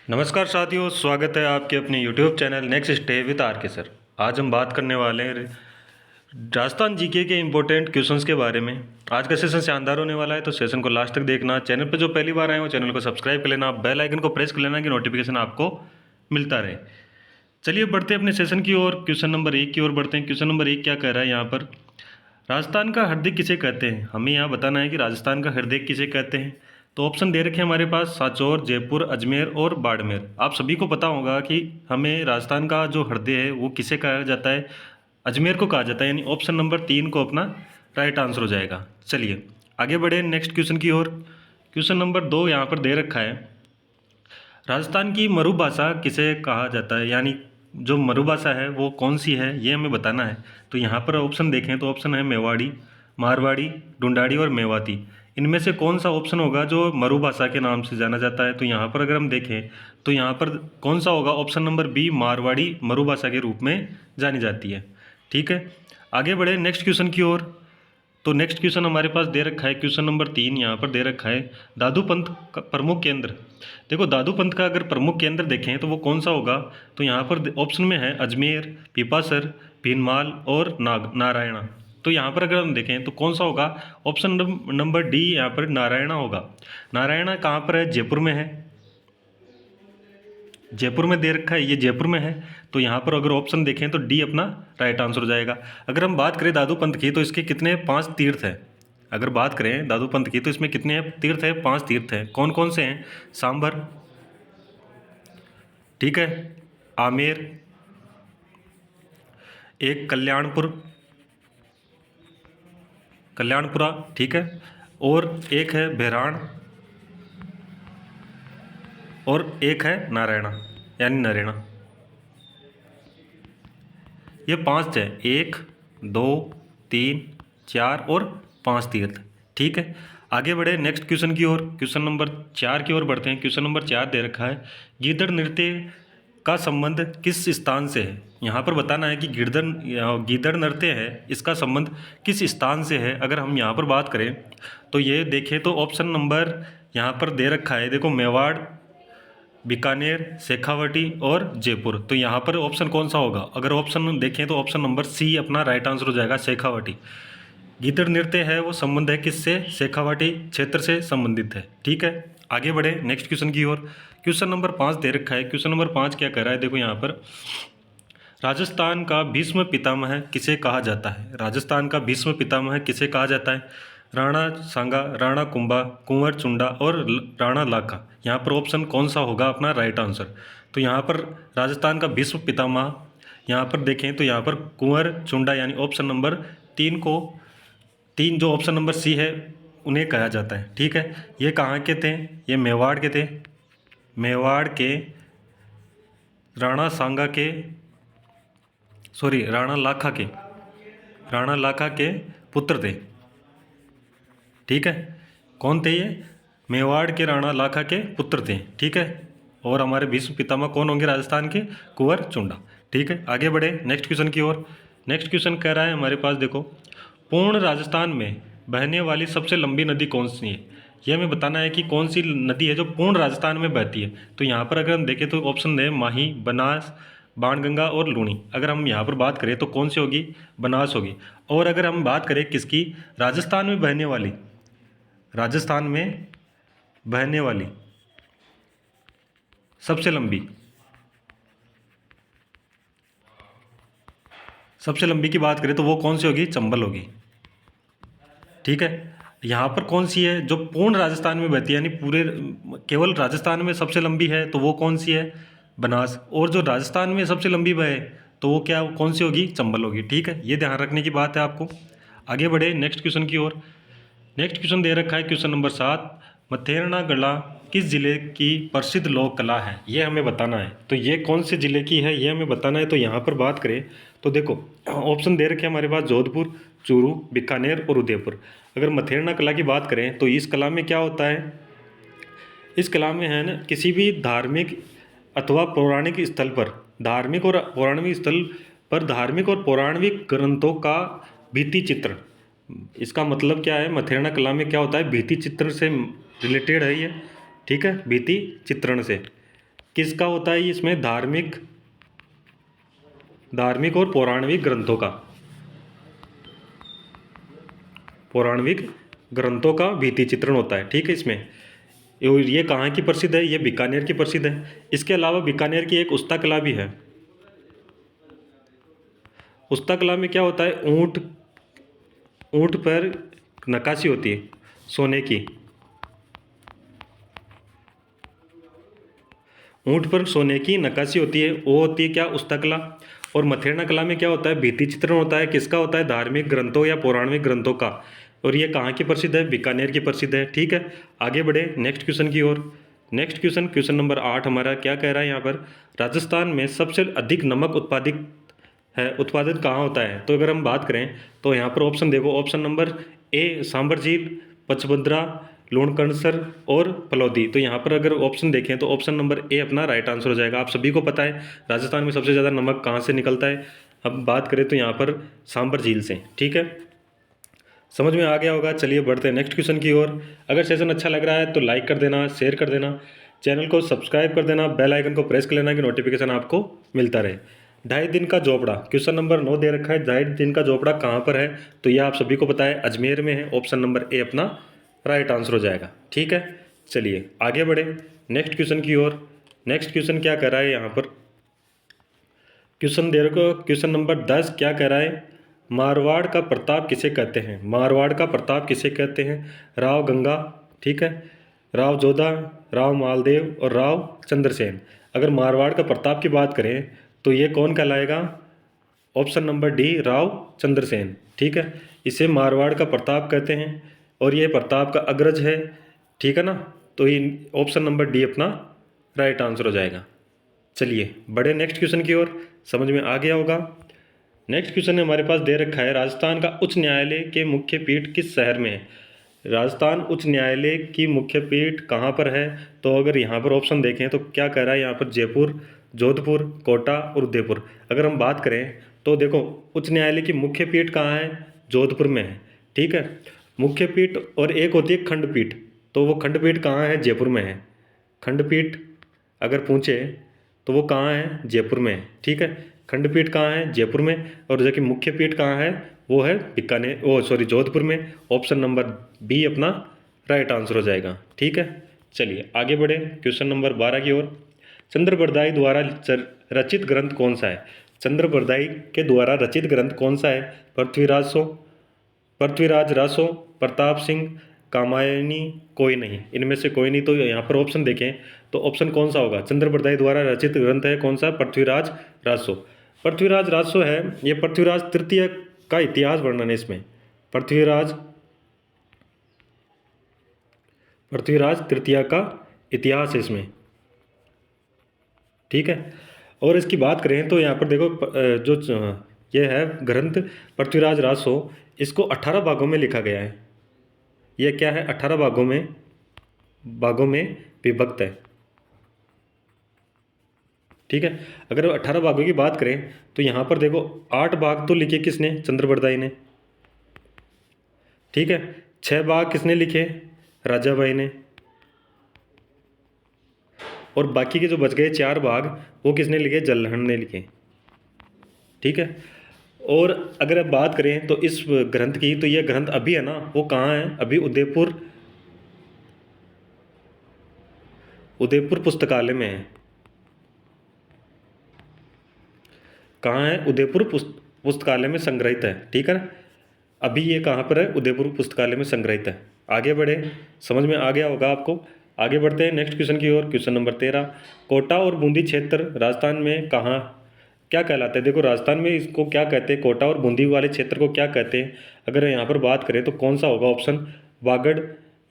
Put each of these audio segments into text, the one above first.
नमस्कार साथियों, स्वागत है आपके अपने YouTube channel next stay with R K sir. आज हम बात करने वाले हैं राजस्थान जीके के इम्पोर्टेंट क्वेश्चंस के बारे में। आज का सेशन शानदार होने वाला है, तो सेशन को लास्ट तक देखना। चैनल पर जो पहली बार आए हो चैनल को सब्सक्राइब कर लेना, बेल आइकन को प्रेस कर लेना कि नोटिफिकेशन आपको मिलता रहे। चलिए बढ़ते हैं अपने सेशन की ओर। क्वेश्चन नंबर 1 की ओर बढ़ते हैं। क्वेश्चन नंबर 1 क्या कह रहा है यहाँ पर, राजस्थान का हृदय किसे कहते हैं। हमें यहाँ बताना है कि राजस्थान का हृदय किसे कहते हैं। तो ऑप्शन दे रखे हैं हमारे पास सांचौर, जयपुर, अजमेर और बाड़मेर। आप सभी को पता होगा कि हमें राजस्थान का जो हृदय है वो किसे कहा जाता है, अजमेर को कहा जाता है। यानी ऑप्शन नंबर 3 को अपना राइट आंसर हो जाएगा। चलिए आगे बढ़े नेक्स्ट क्वेश्चन की ओर। क्वेश्चन नंबर 2 यहाँ पर दे रखा है, राजस्थान की मरुभाषा किसे कहा जाता है। यानी जो मरुभाषा है वो कौन सी है, ये हमें बताना है। तो यहाँ पर ऑप्शन देखें तो ऑप्शन है मेवाड़ी, मारवाड़ी, ढूंढाड़ी और मेवाती। इनमें से कौन सा ऑप्शन होगा जो मरुभाषा के नाम से जाना जाता है। तो यहाँ पर अगर हम देखें तो यहाँ पर कौन सा होगा, ऑप्शन नंबर बी, मारवाड़ी मरुभाषा के रूप में जानी जाती है। ठीक है, आगे बढ़े नेक्स्ट क्वेश्चन की ओर। तो नेक्स्ट क्वेश्चन हमारे पास दे रखा है, क्वेश्चन नंबर 3 यहाँ पर दे रखा है, दादू पंथ का प्रमुख केंद्र। देखो दादू पंथ का अगर प्रमुख केंद्र देखें तो वो कौन सा होगा। तो यहाँ पर ऑप्शन में है अजमेर, पीपासर, भीनमाल और नारायणा। तो यहाँ पर अगर हम देखें तो कौन सा होगा, ऑप्शन नंबर डी यहाँ पर नारायणा होगा। नारायणा कहाँ पर है, जयपुर में है। जयपुर में दे रखा है, ये जयपुर में है। तो यहाँ पर अगर ऑप्शन देखें तो डी अपना राइट आंसर हो जाएगा। अगर हम बात करें दादू पंथ की तो इसके कितने 5 तीर्थ हैं। अगर बात करें दादू पंथ की तो इसमें कितने तीर्थ हैं, 5 तीर्थ हैं। कौन कौन से हैं, सांभर, ठीक है, आमेर, एक कल्याणपुरा, ठीक है, और एक है बेराण, और एक है नारायणा यानी नरेणा। ये 5 है, 1 2 3 4 और 5 तीर्थ। ठीक है, आगे बढ़े नेक्स्ट क्वेश्चन की ओर। क्वेश्चन नंबर 4 की ओर बढ़ते हैं। क्वेश्चन नंबर 4 दे रखा है, गीदड़ नृत्य का संबंध किस स्थान से है। यहाँ पर बताना है कि गीदड़ नृत्य है, इसका संबंध किस स्थान से है। अगर हम यहाँ पर बात करें तो ये देखें तो ऑप्शन नंबर यहाँ पर दे रखा है, देखो मेवाड़, बीकानेर, शेखावटी और जयपुर। तो यहाँ पर ऑप्शन कौन सा होगा, अगर ऑप्शन देखें तो ऑप्शन नंबर सी अपना राइट आंसर हो जाएगा, शेखावटी। गीदड़ नृत्य है वो संबंध है किससे, शेखावटी क्षेत्र से संबंधित है। ठीक है, आगे बढ़े नेक्स्ट क्वेश्चन की ओर। क्वेश्चन नंबर 5 दे रखा है। क्वेश्चन नंबर 5 क्या कह रहा है, देखो यहाँ पर, राजस्थान का भीष्म पितामह किसे कहा जाता है। राजस्थान का भीष्म पितामह किसे कहा जाता है, राणा सांगा, राणा कुंभा, कुंवर चुंडा और राणा लाखा। यहाँ पर ऑप्शन कौन सा होगा अपना राइट आंसर। तो यहाँ पर राजस्थान का भीष्म पितामह यहाँ पर देखें तो यहाँ पर कुंवर चुंडा यानी ऑप्शन नंबर 3 जो ऑप्शन नंबर सी है उन्हें कहा जाता है। ठीक है, ये कहाँ के थे, ये मेवाड़ के थे। मेवाड़ के राणा सांगा के, सॉरी राणा लाखा के पुत्र थे। ठीक है, कौन थे ये, मेवाड़ के राणा लाखा के पुत्र थे। ठीक है, और हमारे भीष्म पितामह कौन होंगे राजस्थान के, कुंवर चुंडा। ठीक है, आगे बढ़े नेक्स्ट क्वेश्चन की ओर। नेक्स्ट क्वेश्चन कह रहा है हमारे पास, देखो, पूर्ण राजस्थान में बहने वाली सबसे लंबी नदी कौन सी है। यह हमें बताना है कि कौन सी नदी है जो पूर्ण राजस्थान में बहती है। तो यहाँ पर अगर हम देखें तो ऑप्शन है माही, बनास, बाणगंगा और लूणी। अगर हम यहाँ पर बात करें तो कौन सी होगी, बनास होगी। और अगर हम बात करें किसकी, राजस्थान में बहने वाली, राजस्थान में बहने वाली सबसे लंबी की बात करें तो वो कौन सी होगी, चंबल होगी। ठीक है, यहाँ पर कौन सी है जो पूर्ण राजस्थान में बहती है, यानी पूरे केवल राजस्थान में सबसे लंबी है, तो वो कौन सी है, बनास। और जो राजस्थान में सबसे लंबी बहे तो वो क्या, कौन सी होगी, चंबल होगी। ठीक है, ये ध्यान रखने की बात है आपको। आगे बढ़े नेक्स्ट क्वेश्चन की ओर। नेक्स्ट क्वेश्चन दे रखा है क्वेश्चन नंबर 7, मथेरना कला किस जिले की प्रसिद्ध लोक कला है, ये हमें बताना है। तो ये कौन से जिले की है ये हमें बताना है। तो यहाँ पर बात करें तो देखो ऑप्शन दे रखे हैं हमारे पास, जोधपुर, चूरू, बीकानेर और उदयपुर। अगर मथेरना कला की बात करें तो इस कला में क्या होता है, इस कला में है ना, किसी भी धार्मिक अथवा पौराणिक स्थल पर, धार्मिक और पौराणिक ग्रंथों का भित्ति चित्र। इसका मतलब क्या है, मथेरना कला में क्या होता है, भित्ति चित्र से रिलेटेड है ये। ठीक है, भित्ति चित्रण से। किसका होता है इसमें? धार्मिक धार्मिक और पौराणिक ग्रंथों का, पौराणिक ग्रंथों का भित्ति चित्रण होता है। ठीक है, इसमें ये कहाँ की प्रसिद्ध है? ये बीकानेर की प्रसिद्ध है। इसके अलावा बीकानेर की एक उस्ता कला भी है। उस्ता कला में क्या होता है? ऊंट ऊंट पर नक्काशी होती है सोने की। ऊंट पर सोने की नक्काशी होती है, वो होती है क्या? उस्ता कला। और मथेरना कला में क्या होता है? भित्ति चित्रण होता है। किसका होता है? धार्मिक ग्रंथों या पौराणिक ग्रंथों का। और ये कहाँ की प्रसिद्ध है? बीकानेर की प्रसिद्ध है। ठीक है, आगे बढ़े नेक्स्ट क्वेश्चन की ओर। नेक्स्ट क्वेश्चन, क्वेश्चन नंबर 8 हमारा क्या कह रहा है यहाँ पर? राजस्थान में सबसे अधिक नमक उत्पादित कहाँ होता है? तो अगर हम बात करें तो यहाँ पर ऑप्शन देखो, ऑप्शन नंबर ए सांबर झील, पचबद्रा, लूणकरणसर और फलौदी। तो यहाँ पर अगर ऑप्शन देखें तो ऑप्शन नंबर ए अपना राइट आंसर हो जाएगा। आप सभी को पता है राजस्थान में सबसे ज़्यादा नमक कहाँ से निकलता है। अब बात करें तो यहाँ पर सांबर झील से। ठीक है, समझ में आ गया होगा। चलिए बढ़ते हैं नेक्स्ट क्वेश्चन की ओर। अगर सेशन अच्छा लग रहा है तो लाइक कर देना, शेयर कर देना, चैनल को सब्सक्राइब कर देना, बेल आइकन को प्रेस कर लेना कि नोटिफिकेशन आपको मिलता रहे। 2.5 दिन का झोपड़ा, क्वेश्चन नंबर 9 दे रखा है। 2.5 दिन का झोपड़ा कहाँ पर है? तो यह आप सभी को पता है अजमेर में है। ऑप्शन नंबर ए अपना राइट आंसर हो जाएगा। ठीक है, चलिए आगे बढ़े नेक्स्ट क्वेश्चन की ओर। नेक्स्ट क्वेश्चन क्या कह रहा है यहाँ पर? क्वेश्चन दे रखो, क्वेश्चन नंबर 10 क्या कह रहा है? मारवाड़ का प्रताप किसे कहते हैं? मारवाड़ का प्रताप किसे कहते हैं? राव गंगा, ठीक है, राव जोधा, राव मालदेव और राव चंद्रसेन। अगर मारवाड़ का प्रताप की बात करें तो ये कौन कहलाएगा? Option number D Rao Chandrasen. ठीक है, इसे मारवाड़ का प्रताप कहते हैं और ये प्रताप का अग्रज है। ठीक है ना, तो ये ऑप्शन नंबर डी अपना राइट आंसर हो जाएगा। चलिए बढ़े नेक्स्ट क्वेश्चन की ओर। समझ में आ गया होगा। नेक्स्ट क्वेश्चन हमारे पास दे रखा है, राजस्थान का उच्च न्यायालय के मुख्य पीठ किस शहर में है? राजस्थान उच्च न्यायालय की मुख्य पीठ कहाँ पर है? तो अगर यहाँ पर ऑप्शन देखें तो क्या कह रहा है यहाँ पर? जयपुर, जोधपुर, कोटा और उदयपुर। अगर हम बात करें तो देखो उच्च न्यायालय की मुख्य पीठ कहाँ है? जोधपुर में है। ठीक है, मुख्य पीठ और एक होती है खंडपीठ, तो वो खंडपीठ कहाँ है? जयपुर में है। खंडपीठ अगर पूछे तो वो कहाँ है? जयपुर में है। ठीक है, खंडपीठ कहाँ है? जयपुर में। और जो कि मुख्य पीठ कहाँ है? वो है बीकानेर, जोधपुर में। ऑप्शन नंबर बी अपना राइट आंसर हो जाएगा। ठीक है, चलिए आगे बढ़े क्वेश्चन नंबर 12 की ओर। चंद्रबरदाई द्वारा रचित ग्रंथ कौन सा है? चंद्रबरदाई के द्वारा रचित ग्रंथ कौन सा है? पृथ्वीराज रासो, प्रताप सिंह, कामायनी, कोई नहीं। इनमें से कोई नहीं। तो यहाँ पर ऑप्शन देखें तो ऑप्शन कौन सा होगा? चंद्रबरदाई द्वारा रचित ग्रंथ है कौन सा? पृथ्वीराज रासो। पृथ्वीराज रासो है, ये पृथ्वीराज तृतीय का इतिहास वर्णन है इसमें। पृथ्वीराज तृतीय का इतिहास है इसमें। ठीक है, और इसकी बात करें तो यहाँ पर देखो जो ये है ग्रंथ पृथ्वीराज रासो, इसको 18 भागों में लिखा गया है। यह क्या है? 18 भागों में विभक्त है। ठीक है, अगर 18 भागों की बात करें तो यहाँ पर देखो 8 भाग तो लिखे किसने? चंद्रबरदाई ने। ठीक है, 6 भाग किसने लिखे? राजाबाई ने। और बाकी के जो बच गए 4 भाग वो किसने लिखे? जल्हन ने लिखे। ठीक है, और अगर अब बात करें तो इस ग्रंथ की, तो यह ग्रंथ अभी है ना वो कहाँ है? अभी उदयपुर पुस्तकालय में है। कहाँ है? उदयपुर पुस्तकालय में संग्रहित है। ठीक है ना, अभी ये कहाँ पर है? उदयपुर पुस्तकालय में संग्रहित है। आगे बढ़े, समझ में आ गया होगा आपको। आगे बढ़ते हैं नेक्स्ट क्वेश्चन की ओर। क्वेश्चन नंबर 13, कोटा और बूंदी क्षेत्र राजस्थान में कहाँ क्या कहलाते हैं? देखो राजस्थान में इसको क्या कहते हैं? कोटा और बूंदी वाले क्षेत्र को क्या कहते हैं? अगर यहाँ पर बात करें तो कौन सा होगा ऑप्शन? वागड़,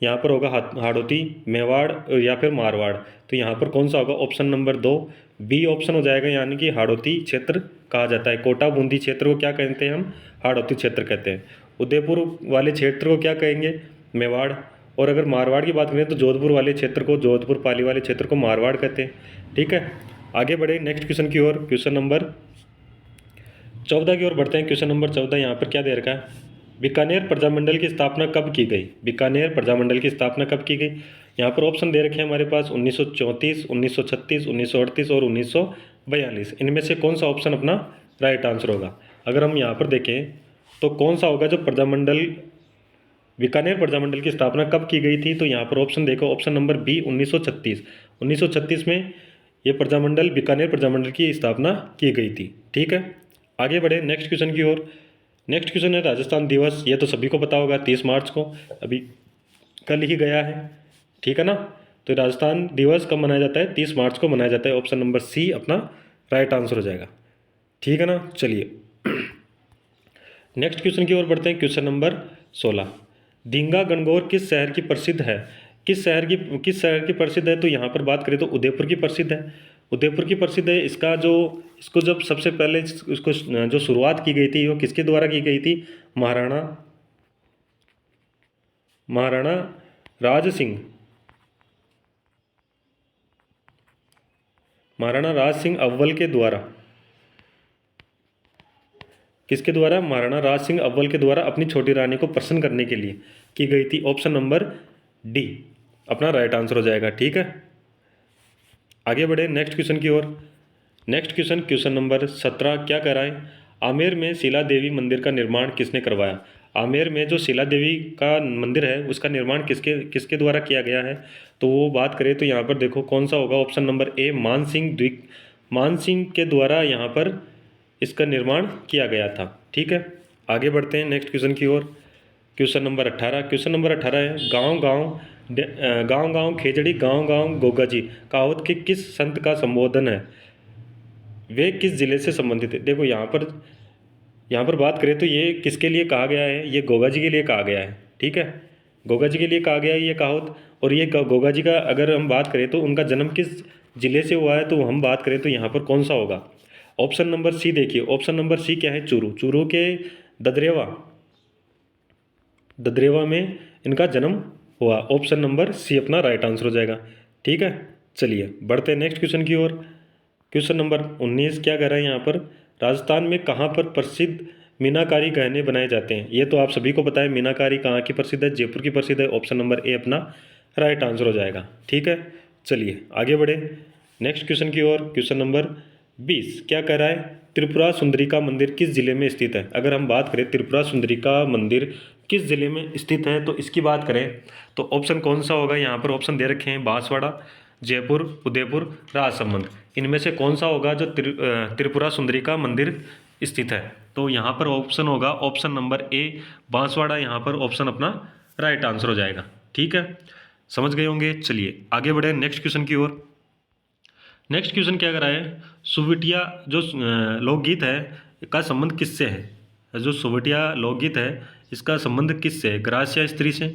यहाँ पर होगा हाड़ौती, मेवाड़ या फिर मारवाड़। तो यहाँ पर कौन सा होगा? ऑप्शन नंबर 2 बी ऑप्शन हो जाएगा, यानी कि हाड़ौती क्षेत्र कहा जाता है। कोटा बूंदी क्षेत्र को क्या कहते हैं हम? हाड़ौती क्षेत्र कहते हैं। उदयपुर वाले क्षेत्र को क्या कहेंगे? मेवाड़। और अगर मारवाड़ की बात करें तो जोधपुर वाले क्षेत्र को, जोधपुर पाली वाले क्षेत्र को मारवाड़ कहते हैं। ठीक है, आगे बढ़े नेक्स्ट क्वेश्चन की ओर। क्वेश्चन नंबर 14 की ओर बढ़ते हैं। क्वेश्चन नंबर 14 यहाँ पर क्या दे रखा है? बीकानेर प्रजामंडल की स्थापना कब की गई? बीकानेर प्रजामंडल की स्थापना कब की गई? यहाँ पर ऑप्शन दे रखे हैं हमारे पास 1934, 1936, 1938 और 1942। इनमें से कौन सा ऑप्शन अपना राइट आंसर होगा? अगर हम यहाँ पर देखें तो कौन सा होगा जो प्रजामंडल, बीकानेर प्रजामंडल की स्थापना कब की गई थी? तो यहाँ पर ऑप्शन देखो, ऑप्शन नंबर बी 1936। 1936 में ये प्रजामंडल, बीकानेर प्रजामंडल की स्थापना की गई थी। ठीक है, आगे बढ़े नेक्स्ट क्वेश्चन की ओर। नेक्स्ट क्वेश्चन है राजस्थान दिवस। ये तो सभी को पता होगा, 30 मार्च को अभी कल ही गया है। ठीक है ना? तो राजस्थान दिवस कब मनाया जाता है? 30 मार्च को मनाया जाता है। ऑप्शन नंबर सी अपना राइट आंसर हो जाएगा। ठीक है ना? चलिए नेक्स्ट क्वेश्चन की ओर बढ़ते हैं। क्वेश्चन नंबर 16, धींगा गणगौर किस शहर की प्रसिद्ध है? किस शहर की प्रसिद्ध है? तो यहाँ पर बात करें तो उदयपुर की प्रसिद्ध है। उदयपुर की प्रसिद्ध है। इसको जब सबसे पहले इसको जो शुरुआत की गई थी वो किसके द्वारा की गई थी? महाराणा राज सिंह, महाराणा राज सिंह अव्वल के द्वारा। किसके द्वारा? महाराणा राज सिंह अव्वल के द्वारा अपनी छोटी रानी को प्रसन्न करने के लिए की गई थी। ऑप्शन नंबर डी अपना राइट आंसर हो जाएगा। ठीक है, आगे बढ़े नेक्स्ट क्वेश्चन की ओर। नेक्स्ट क्वेश्चन नंबर 17 क्या कह रहा है? आमेर में शिला देवी मंदिर का निर्माण किसने करवाया? आमेर में जो शिला देवी का मंदिर है उसका निर्माण किसके द्वारा किया गया है? तो वो बात करें तो यहाँ पर देखो कौन सा होगा? ऑप्शन नंबर ए मान सिंह के द्वारा यहाँ पर इसका निर्माण किया गया था। ठीक है, आगे बढ़ते हैं नेक्स्ट क्वेश्चन की ओर। क्वेश्चन नंबर 18 है, गांव गांव खेजड़ी गांव गांव गोगा जी कहावत के किस संत का संबोधन है? वे किस जिले से संबंधित है? देखो यहाँ पर बात करें तो ये किसके लिए कहा गया है? ये गोगा जी के लिए कहा गया है। ठीक है, गोगा जी के लिए कहा गया है ये कहावत। और ये गोगा जी का अगर हम बात करें तो उनका जन्म किस जिले से हुआ है? तो हम बात करें तो यहाँ पर कौन सा होगा? ऑप्शन नंबर सी देखिए, ऑप्शन नंबर सी क्या है? चूरू के ददरेवा में इनका जन्म हुआ। ऑप्शन नंबर सी अपना राइट आंसर हो जाएगा। ठीक है, चलिए बढ़ते हैं नेक्स्ट क्वेश्चन की ओर। क्वेश्चन नंबर 19 क्या कह रहा है यहाँ पर? राजस्थान में कहाँ पर प्रसिद्ध मीनाकारी गहने बनाए जाते हैं? ये तो आप सभी को पता है, मीनाकारी कहाँ की प्रसिद्ध है? जयपुर की प्रसिद्ध है। ऑप्शन नंबर ए अपना राइट आंसर हो जाएगा। ठीक है, चलिए आगे बढ़े नेक्स्ट क्वेश्चन की ओर। क्वेश्चन नंबर 20 क्या कह रहा है? त्रिपुरा सुंदरी का मंदिर किस जिले में स्थित है? अगर हम बात करें त्रिपुरा सुंदरी का मंदिर किस जिले में स्थित है तो इसकी बात करें तो ऑप्शन कौन सा होगा? यहाँ पर ऑप्शन दे रखे हैं, बांसवाड़ा, जयपुर, उदयपुर, राजसमंद। इनमें से कौन सा होगा जो त्रिपुरा सुंदरी का मंदिर स्थित है? तो यहाँ पर ऑप्शन होगा ऑप्शन नंबर ए बांसवाड़ा। यहाँ पर ऑप्शन अपना राइट आंसर हो जाएगा। ठीक है, समझ गए होंगे। चलिए आगे बढ़े नेक्स्ट क्वेश्चन की ओर। नेक्स्ट क्वेश्चन क्या कर रहा है? सुविटिया जो लोकगीत है का संबंध किससे है? जो सुविटिया लोकगीत है इसका संबंध किससे है? ग्रास्य स्त्री से,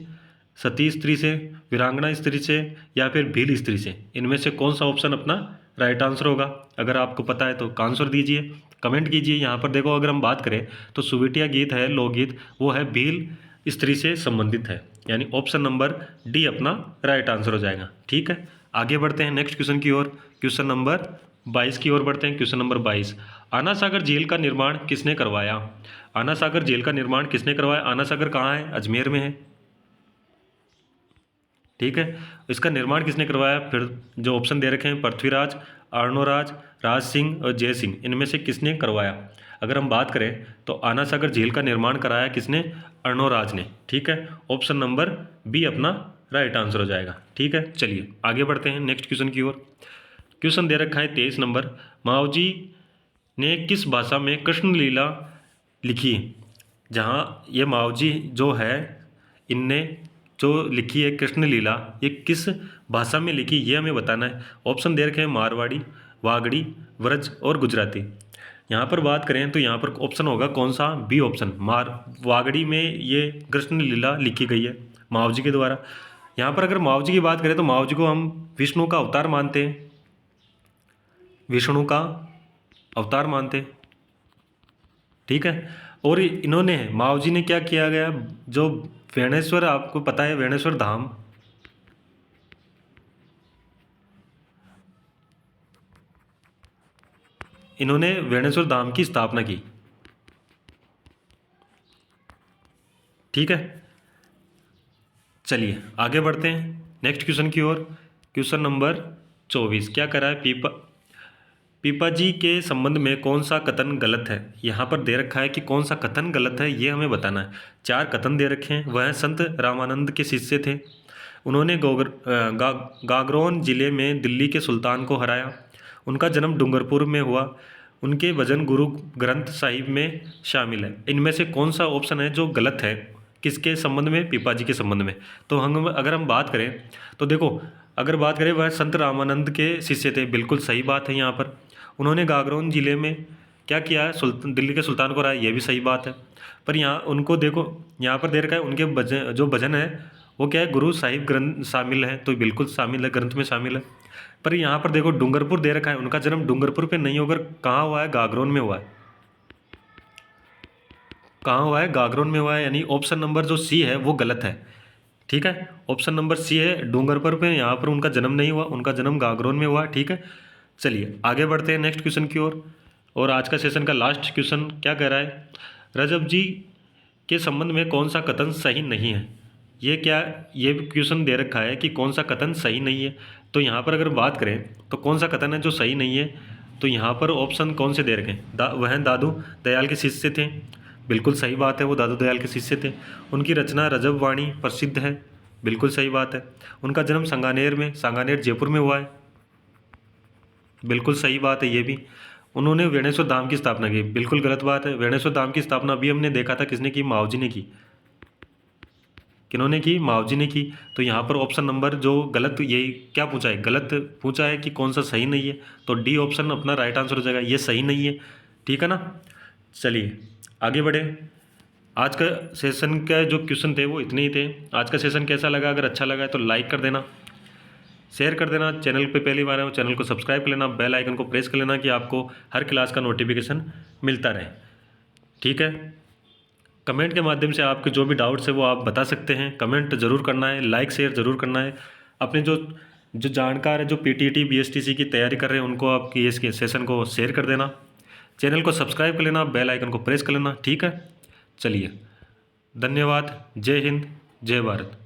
सती स्त्री से, वीरांगना स्त्री से या फिर भील स्त्री से? इनमें से कौन सा ऑप्शन अपना राइट आंसर होगा? अगर आपको पता है तो आंसर दीजिए, कमेंट कीजिए। यहाँ पर देखो अगर हम बात करें तो सुविटिया गीत है, लोकगीत, वो है भील स्त्री से संबंधित है, यानी ऑप्शन नंबर डी अपना राइट आंसर हो जाएगा। ठीक है, आगे बढ़ते हैं नेक्स्ट क्वेश्चन की ओर। क्वेश्चन नंबर 22 की ओर बढ़ते हैं। क्वेश्चन नंबर 22, आना सागर झील का निर्माण किसने करवाया? आना सागर झील का निर्माण किसने करवाया? आना सागर कहाँ है? अजमेर में है। ठीक है, इसका निर्माण किसने करवाया? फिर जो ऑप्शन दे रखे हैं, पृथ्वीराज, अर्णोराज, राज सिंह और जय सिंह, इनमें से किसने करवाया? अगर हम बात करें तो आना सागर झील का निर्माण कराया किसने? अर्णोराज ने। ठीक है, ऑप्शन नंबर बी अपना राइट आंसर हो जाएगा। ठीक है, चलिए आगे बढ़ते हैं नेक्स्ट क्वेश्चन की ओर। क्वेश्चन दे रखा है 23 नंबर, माओजी ने किस भाषा में कृष्ण लीला लिखी? जहाँ ये माओजी जो है इनने जो लिखी है कृष्ण लीला, ये किस भाषा में लिखी ये हमें बताना है। ऑप्शन दे रखे हैं मारवाड़ी, वागड़ी, व्रज और गुजराती। यहाँ पर बात करें तो यहाँ पर ऑप्शन होगा कौन सा? बी ऑप्शन, वागड़ी में ये कृष्ण लीला लिखी गई है माओ जी के द्वारा। यहाँ पर अगर माओ जी की बात करें तो माओ जी को हम विष्णु का अवतार मानते हैं, विष्णु का अवतार मानते हैं। ठीक है, और इन्होंने माओ जी ने क्या किया गया? जो वेणेश्वर, आपको पता है वेणेश्वर धाम, इन्होंने वेणेश्वर धाम की स्थापना की। ठीक है, चलिए आगे बढ़ते हैं। नेक्स्ट क्वेश्चन की ओर। क्वेश्चन नंबर 24 क्या करा है, पीपा जी के संबंध में कौन सा कथन गलत है। यहाँ पर दे रखा है कि कौन सा कथन गलत है, ये हमें बताना है। 4 कथन दे रखे हैं। वह संत रामानंद के शिष्य थे। उन्होंने गागरोन जिले में दिल्ली के सुल्तान को हराया। उनका जन्म डूंगरपुर में हुआ। उनके भजन गुरु ग्रंथ साहिब में शामिल है। इनमें से कौन सा ऑप्शन है जो गलत है, किसके संबंध में, पीपा जी के संबंध में। तो हम अगर हम बात करें तो देखो, अगर बात करें वह संत रामानंद के शिष्य थे, बिल्कुल सही बात है। यहाँ पर उन्होंने गागरोन जिले में क्या किया है, दिल्ली के सुल्तान को हराया, ये भी सही बात है। पर यहाँ उनको देखो, यहाँ पर दे रखा है उनके भजन, जो भजन है वो क्या है, गुरु साहिब ग्रंथ शामिल है, तो बिल्कुल शामिल है, ग्रंथ में शामिल है। पर यहाँ पर देखो डूंगरपुर दे रखा है, उनका जन्म डूंगरपुर पे नहीं होकर कहाँ हुआ है, गागरोन में हुआ है। कहाँ हुआ है, गागरोन में हुआ है, यानी ऑप्शन नंबर जो सी है वो गलत है। ठीक है, ऑप्शन नंबर सी है, डूंगरपुर पे यहाँ पर उनका जन्म नहीं हुआ, उनका जन्म गागरोन में हुआ। ठीक है, चलिए आगे बढ़ते हैं नेक्स्ट क्वेश्चन की ओर। और आज का सेशन का लास्ट क्वेश्चन क्या कह रहा है, रजब जी के संबंध में कौन सा कथन सही नहीं है। ये क्या, ये क्वेश्चन दे रखा है कि कौन सा कथन सही नहीं है। तो यहाँ पर अगर बात करें तो कौन सा कथन है जो सही नहीं है, तो यहाँ पर ऑप्शन कौन से दे रखे हैं, वह दादू दयाल के शिष्य थे, बिल्कुल सही बात है, वो दादू दयाल के शिष्य थे। उनकी रचना रजब वाणी प्रसिद्ध है, बिल्कुल सही बात है। उनका जन्म सांगानेर में, सांगानेर जयपुर में हुआ है, बिल्कुल सही बात है ये भी। उन्होंने वेणेश्वर धाम की स्थापना की, बिल्कुल गलत बात है। वेणेश्वर धाम की स्थापना अभी हमने देखा था किसने की, मावजी ने की। किन्होंने की, मावजी ने की। तो यहाँ पर ऑप्शन नंबर जो गलत, ये क्या पूछा है, गलत पूछा है कि कौन सा सही नहीं है, तो डी ऑप्शन अपना राइट आंसर हो जाएगा, ये सही नहीं है। ठीक है ना, चलिए आगे बढ़े। आज का सेशन का जो क्वेश्चन थे वो इतने ही थे। आज का सेशन कैसा लगा, अगर अच्छा लगा है तो लाइक कर देना, शेयर कर देना। चैनल पे पहली बार है वो चैनल को सब्सक्राइब कर लेना, बेल आइकन को प्रेस कर लेना कि आपको हर क्लास का नोटिफिकेशन मिलता रहे। ठीक है, कमेंट के माध्यम से आपके जो भी डाउट्स है वो आप बता सकते हैं। कमेंट ज़रूर करना है, लाइक शेयर ज़रूर करना है। अपने जो जो जानकार है, जो पीटीटी बीएसटीसी की तैयारी कर रहे हैं, उनको आपकी इसके सेशन को शेयर कर देना। चैनल को सब्सक्राइब कर लेना, बेल आइकन को प्रेस कर लेना। ठीक है, चलिए धन्यवाद। जय हिंद, जय भारत।